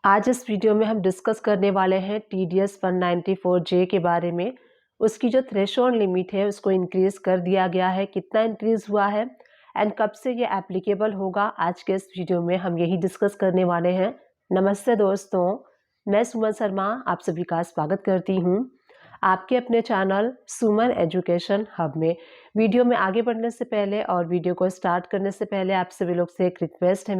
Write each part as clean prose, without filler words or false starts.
आज इस वीडियो में हम डिस्कस करने वाले हैं TDS 194J के बारे में। उसकी जो थ्रेशोल्ड लिमिट है उसको इंक्रीज़ कर दिया गया है, कितना इंक्रीज़ हुआ है एंड कब से ये एप्लीकेबल होगा, आज के इस वीडियो में हम यही डिस्कस करने वाले हैं। नमस्ते दोस्तों, मैं सुमन शर्मा आप सभी का स्वागत करती हूँ आपके अपने चैनल सुमन एजुकेशन हब में। वीडियो में आगे बढ़ने से पहले और वीडियो को स्टार्ट करने से पहले आप सभी लोग से एक रिक्वेस्ट है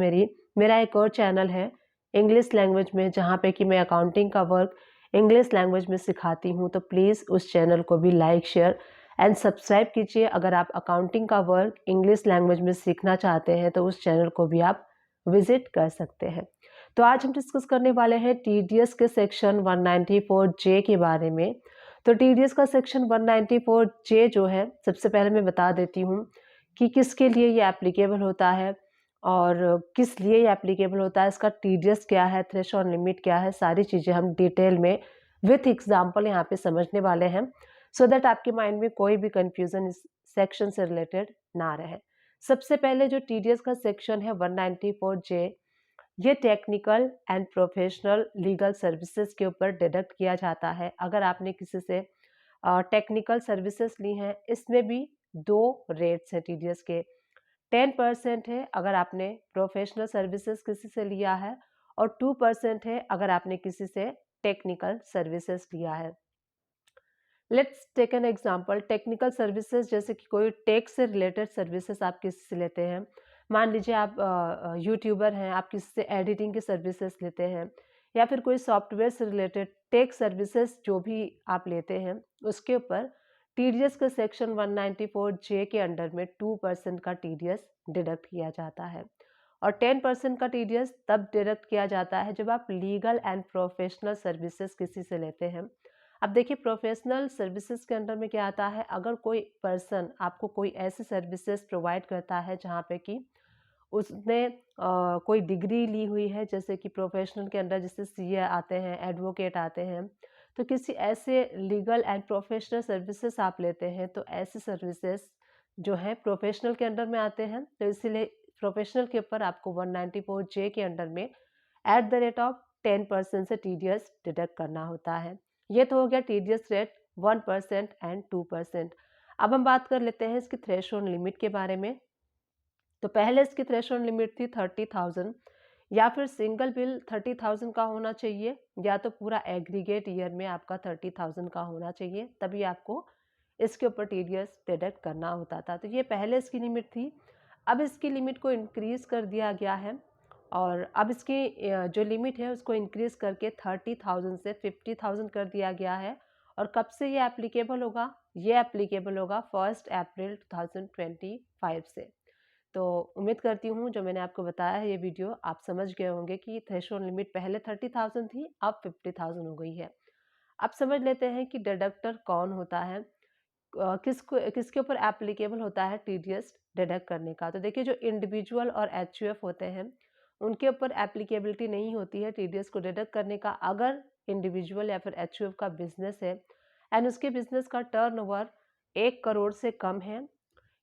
मेरा एक और चैनल है इंग्लिश लैंग्वेज में, जहाँ पे कि मैं अकाउंटिंग का वर्क इंग्लिश लैंग्वेज में सिखाती हूँ। तो प्लीज़ उस चैनल को भी लाइक शेयर एंड सब्सक्राइब कीजिए। अगर आप अकाउंटिंग का वर्क इंग्लिश लैंग्वेज में सीखना चाहते हैं तो उस चैनल को भी आप विजिट कर सकते हैं। तो आज हम डिस्कस करने वाले हैं TDS के सेक्शन 194J के बारे में। तो TDS का सेक्शन 194J जो है, सबसे पहले मैं बता देती हूँ कि किसके लिए ये एप्लीकेबल होता है और किस लिए ये एप्लीकेबल होता है, इसका TDS क्या है, थ्रेशोल्ड लिमिट क्या है, सारी चीज़ें हम डिटेल में विथ एग्जांपल यहाँ पे समझने वाले हैं, सो दैट आपके माइंड में कोई भी कंफ्यूजन इस सेक्शन से रिलेटेड ना रहे। सबसे पहले जो TDS का सेक्शन है 194J, ये technical and professional legal services के ऊपर डिडक्ट किया जाता है। अगर आपने किसी से टेक्निकल सर्विसेज ली हैं, इसमें भी दो रेट्स हैं TDS के। 10% है अगर आपने प्रोफेशनल सर्विसेज किसी से लिया है और 2% है अगर आपने किसी से टेक्निकल सर्विसेज लिया है। Let's take an example, technical services जैसे कि कोई टेक से रिलेटेड सर्विसेज आप किसी से लेते हैं। मान लीजिए आप यूट्यूबर हैं, आप किसी से एडिटिंग की सर्विसेज लेते हैं या फिर कोई सॉफ्टवेयर से रिलेटेड टेक सर्विसेज जो भी आप लेते हैं, उसके ऊपर TDS के सेक्शन 194J के अंडर में 2% का TDS डिडक्ट किया जाता है और 10% का TDS तब डिडक्ट किया जाता है जब आप लीगल एंड प्रोफेशनल सर्विसेज किसी से लेते हैं। अब देखिए, प्रोफेशनल सर्विसेज के अंडर में क्या आता है, अगर कोई पर्सन आपको कोई ऐसी सर्विसेज प्रोवाइड करता है जहाँ पे कि उसने कोई डिग्री ली हुई है, जैसे कि प्रोफेशनल के अंदर जैसे CA आते हैं, एडवोकेट आते हैं, तो किसी ऐसे लीगल एंड प्रोफेशनल सर्विसेज आप लेते हैं तो ऐसे सर्विसेज जो है प्रोफेशनल के अंडर में आते हैं। तो इसीलिए प्रोफेशनल के ऊपर आपको 194J के अंडर में @10% से TDS डिडक्ट करना होता है। ये तो हो गया TDS रेट 1% एंड 2%। अब हम बात कर लेते हैं इसकी थ्रेशोल्ड लिमिट के बारे में। तो पहले इसकी थ्रेशोल्ड लिमिट थी 30,000, या फिर सिंगल बिल 30,000 का होना चाहिए या तो पूरा एग्रीगेट ईयर में आपका 30,000 का होना चाहिए, तभी आपको इसके ऊपर TDS डिडक्ट करना होता था। तो ये पहले इसकी लिमिट थी। अब इसकी लिमिट को इंक्रीज़ कर दिया गया है और अब इसकी जो लिमिट है उसको इंक्रीज़ करके 30,000 से 50,000 कर दिया गया है। और कब से ये एप्लीकेबल होगा? ये एप्लीकेबल होगा 1 अप्रैल 2025 से। तो उम्मीद करती हूँ जो मैंने आपको बताया है ये वीडियो आप समझ गए होंगे कि थ्रेशोल्ड लिमिट पहले 30,000 थी, अब 50,000 हो गई है। अब समझ लेते हैं कि डिडक्टर कौन होता है, किसके ऊपर एप्लीकेबल होता है TDS डिडक्ट करने का। तो देखिए, जो इंडिविजुअल और HUF होते हैं उनके ऊपर एप्लीकेबिलिटी नहीं होती है TDS को डिडक्ट करने का। अगर इंडिविजुअल या फिर HUF का बिजनेस है एंड उसके बिजनेस का टर्नओवर 1 करोड़ से कम है,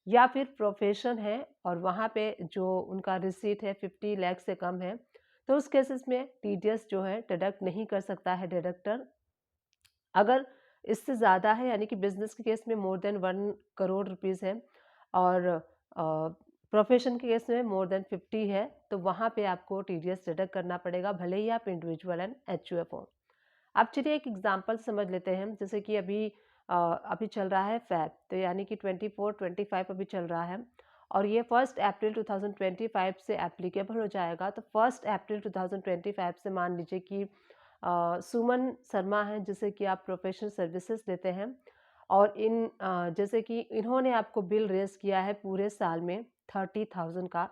या फिर प्रोफेशन है और वहाँ पे जो उनका रिसीट है 50 लाख से कम है, तो उस केसेस में TDS जो है डिडक्ट नहीं कर सकता है डिडक्टर। अगर इससे ज़्यादा है, यानी कि बिजनेस के केस में मोर देन 1 करोड़ रुपीज़ है और प्रोफेशन के केस में मोर देन 50 है, तो वहाँ पे आपको TDS डिडक्ट करना पड़ेगा, भले ही आप इंडिविजुअल एंड HUF हो। अब चलिए एक एग्जांपल समझ लेते हैं। जैसे कि अभी चल रहा है फैब, तो यानी कि 24-25 अभी चल रहा है और ये 1 अप्रैल 2025 से एप्लीकेबल हो जाएगा। तो 1 अप्रैल 2025 से मान लीजिए कि सुमन शर्मा हैं, जिसे कि आप प्रोफेशनल सर्विसेज देते हैं और जैसे कि इन्होंने आपको बिल रेज़ किया है पूरे साल में 30,000 का,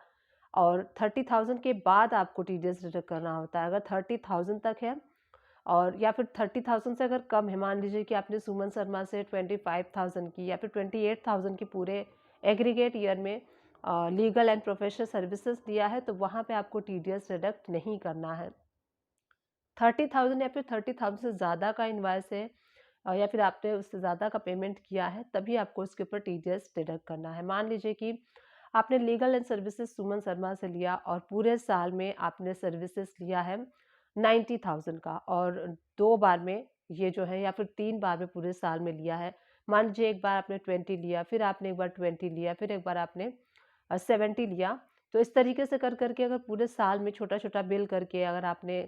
और 30,000 के बाद आपको TDS डिडक्ट करना होता है। अगर 30,000 तक है और या फिर 30,000 से अगर कम है, मान लीजिए कि आपने सुमन शर्मा से 25,000 की या फिर 28,000 की पूरे एग्रीगेट ईयर में लीगल एंड प्रोफेशनल सर्विसेज दिया है, तो वहाँ पे आपको TDS डिडक्ट नहीं करना है। 30,000 या फिर 30,000 से ज़्यादा का इनवॉइस है या फिर आपने उससे ज़्यादा का पेमेंट किया है, तभी आपको उसके ऊपर TDS डिडक्ट करना है। मान लीजिए कि आपने legal and services Suman Sharma से लिया और पूरे साल में आपने सर्विसेज लिया है 90,000 का, और 2 बार में ये जो है, या फिर 3 बार में पूरे साल में लिया है। मान लीजिए एक बार आपने 20 लिया, फिर आपने एक बार 20 लिया, फिर एक बार आपने 70 लिया। तो इस तरीके से कर के अगर पूरे साल में छोटा-छोटा बिल करके अगर आपने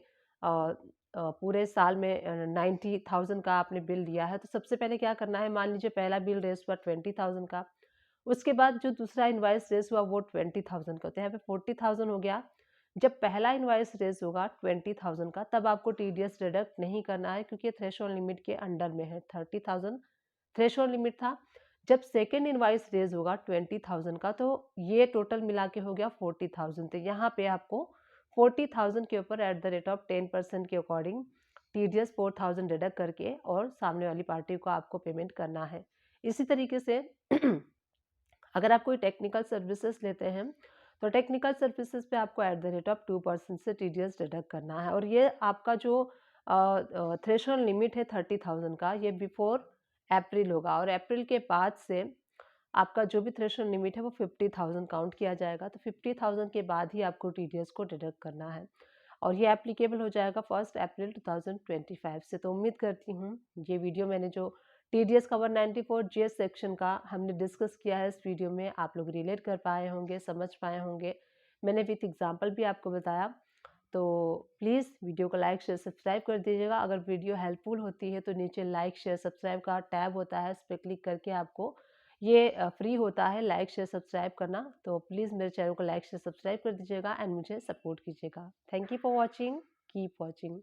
अ पूरे साल में 90,000 का आपने बिल लिया है, तो सबसे पहले क्या करना है, मान लीजिए पहला बिल रेज़ हुआ 20,000 का, उसके बाद जो दूसरा इनवॉइस रेज़ हुआ वो 20,000 का, तो यहाँ पे 40,000 हो गया। जब पहला इनवॉइस रेज़ होगा 20,000 का, तब आपको टीडीएस डिडक्ट नहीं करना है, क्योंकि ये थ्रेशोल्ड लिमिट के अंडर में है। 30,000 थ्रेशोल्ड लिमिट था। जब सेकंड इनवॉइस रेज़ होगा 20,000 का, तो ये टोटल मिला के हो गया 40,000। तो यहाँ पे आपको 40,000 के ऊपर एट द रेट ऑफ 10% के अकॉर्डिंग टीडीएस 4,000 डिडक्ट करके और सामने वाली पार्टी को आपको पेमेंट करना है। इसी तरीके से अगर आप कोई टेक्निकल सर्विसेज लेते हैं, तो टेक्निकल सर्विसेज पे आपको एट द रेट ऑफ 2% से टीडीएस डिडक्ट करना है, और ये आपका जो थ्रेशोल्ड लिमिट है 30,000 का, ये बिफोर अप्रैल होगा, और अप्रैल के बाद से आपका जो भी थ्रेशोल्ड लिमिट है वो 50,000 काउंट किया जाएगा। तो 50,000 के बाद ही आपको टीडीएस को डिडक्ट करना है, और ये एप्लीकेबल हो जाएगा 1 अप्रैल 2025 से। तो उम्मीद करती हूँ ये वीडियो मैंने जो टीडीएस का 194 जीएस सेक्शन का हमने डिस्कस किया है, इस वीडियो में आप लोग रिलेट कर पाए होंगे, समझ पाए होंगे। मैंने विथ एग्जांपल भी आपको बताया। तो प्लीज़ वीडियो को लाइक, शेयर, सब्सक्राइब कर दीजिएगा। अगर वीडियो हेल्पफुल होती है तो नीचे लाइक, शेयर, सब्सक्राइब का टैब होता है, इस पे क्लिक करके आपको ये फ्री होता है लाइक, शेयर, सब्सक्राइब करना। तो प्लीज़ मेरे चैनल को लाइक, शेयर, सब्सक्राइब कर दीजिएगा एंड मुझे सपोर्ट कीजिएगा। Thank you for watching, keep watching.